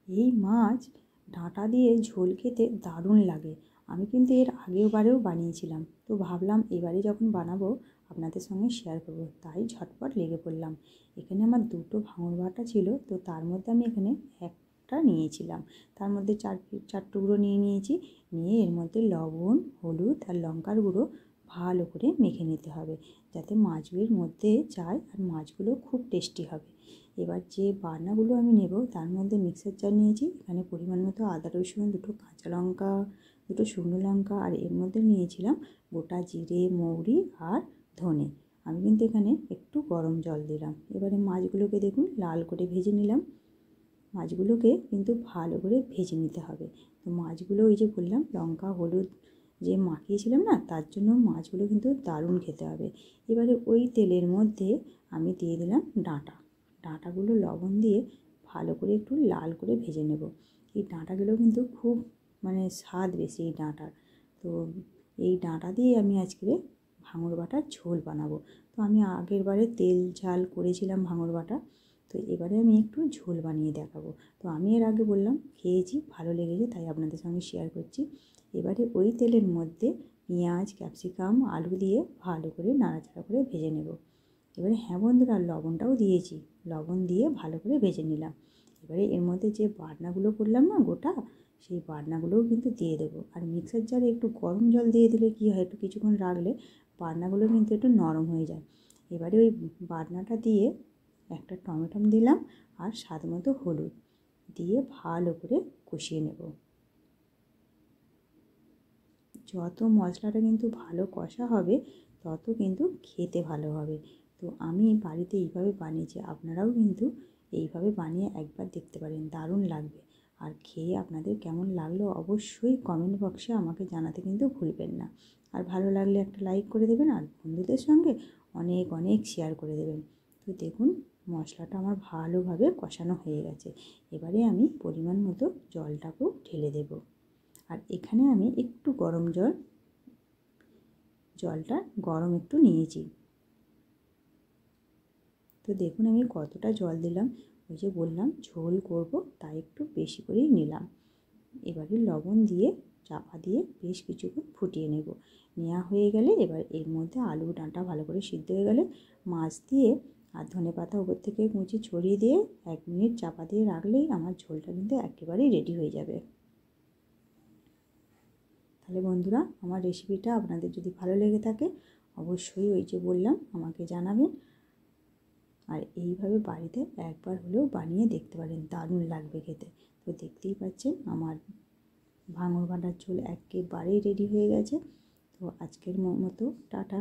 এই মাছ ডাঁটা দিয়ে ঝোল খেতে দারুণ লাগে। আমি কিন্তু এর আগের বারেও বানিয়েছিলাম, তো ভাবলাম এবারে যখন বানাবো আপনাদের সঙ্গে শেয়ার করব, তাই ঝটপট লেগে পড়লাম। এখানে আমার দুটো ভাঙর বাটা ছিল, তো তার মধ্যে আমি এখানে একটা নিয়েছিলাম, তার মধ্যে চার টুকরো নিয়েছি। নিয়ে এর মধ্যে লবণ, হলুদ আর লঙ্কার গুঁড়ো ভালো করে মেখে নিতে হবে, যাতে মাছগুলোর মধ্যে যায় আর মাছগুলো খুব টেস্টি হবে। এবার যে বাটনাগুলো আমি নেব তার মধ্যে মিক্সার জার নিয়েছি, এখানে পরিমাণ মতো আদা রসুন, দুটো কাঁচা লঙ্কা, দুটো শুকনো লঙ্কা, আর এর মধ্যে নিয়েছিলাম গোটা জিরে, মৌরি আর ধনে। আমি কিন্তু এখানে একটু গরম জল দিলাম। এবারে মাছগুলোকে দেখুন লাল করে ভেজে নিলাম। মাছগুলোকে কিন্তু ভালো করে ভেজে নিতে হবে। তো মাছগুলো ওই যে বললাম লঙ্কা হলুদ যে মাখিয়েছিলাম না, তার জন্য মাছগুলো কিন্তু দারুণ খেতে হবে। এবারে ওই তেলের মধ্যে আমি দিয়ে দিলাম ডাঁটাগুলো লবণ দিয়ে ভালো করে একটু লাল করে ভেজে নেব। এই ডাঁটাগুলো কিন্তু খুব স্বাদ বেশি এই ডাঁটার। তো এই ডাঁটা দিয়ে আমি আজকে ভাঙর বাটার ঝোল বানাবো। তো আমি আগের বারে তেল ঝাল করেছিলাম ভাঙর বাটা, তো এবারে আমি একটু ঝোল বানিয়ে দেখাবো। তো আমি এর আগে বললাম খেয়েছি, ভালো লেগেছে, তাই আপনাদের সঙ্গে শেয়ার করছি। এবারে ওই তেলের মধ্যে পেঁয়াজ, ক্যাপসিকাম, আলু দিয়ে ভালো করে নাড়াচাড়া করে ভেজে নেব। এবারে হ্যাঁ বন্ধুরা, লবণটাও দিয়েছি, লবণ দিয়ে ভালো করে ভেজে নিলাম। এবারে এর মধ্যে যে বাটনাগুলো করলাম না গোটা, সেই বাটনাগুলোও কিন্তু দিয়ে দেবো। আর মিক্সার জারে একটু গরম জল দিয়ে দিলে কী হয়, একটু কিছুক্ষণ রাখলে বাটনাগুলো কিন্তু একটু নরম হয়ে যায়। এবারে ওই বাটনাটা দিয়ে একটা টমেটো দিলাম আর স্বাদ মতো হলুদ দিয়ে ভালো করে কষিয়ে নেব। যত মশলাটা কিন্তু ভালো কষা হবে তত কিন্তু খেতে ভালো হবে। তো আমি বাড়িতে এইভাবে বানিয়েছি, আপনারাও কিন্তু এইভাবে বানিয়ে একবার দেখতে পারেন, দারুণ লাগবে। আর খেয়ে আপনাদের কেমন লাগলো অবশ্যই কমেন্ট বক্সে আমাকে জানাতে কিন্তু ভুলবেন না। আর ভালো লাগলে একটা লাইক করে দেবেন, আর বন্ধুদের সঙ্গে অনেক অনেক শেয়ার করে দেবেন। তো দেখুন মশলাটা আমার ভালোভাবে কষানো হয়ে গেছে। এবারে আমি পরিমাণ মতো জলটাকেও ঢেলে দেব। আর এখানে আমি একটু জলটা গরম একটু নিয়েছি। তো দেখুন আমি কতটা জল দিলাম, ওই যে বললাম ঝোল করব তাই একটু বেশি করেই নিলাম। এবারে লবণ দিয়ে চাপা দিয়ে বেশ কিছুক্ষণ ফুটিয়ে নেব। নেওয়া হয়ে গেলে এবার এর মধ্যে আলু ডাঁটা ভালো করে সিদ্ধ হয়ে গেলে মাছ দিয়ে আর ধনেপাতা উপর থেকে কুচি ছড়িয়ে দিয়ে 1 মিনিট চাপা দিয়ে রাখলেই আমার ঝোলটা কিন্তু একেবারেই রেডি হয়ে যাবে। তাহলে বন্ধুরা, আমার রেসিপিটা আপনাদের যদি ভালো লেগে থাকে অবশ্যই ওই যে বললাম আমাকে জানাবেন। আর এইভাবে বাড়িতে একবার হলেও বানিয়ে দেখতে পারেন, দারুণ লাগবে খেতে। তো দেখতেই পাচ্ছেন আমার ভাঙর বাটার ঝোল একেবারেই রেডি হয়ে গেছে। তো আজকের মতো টাটা।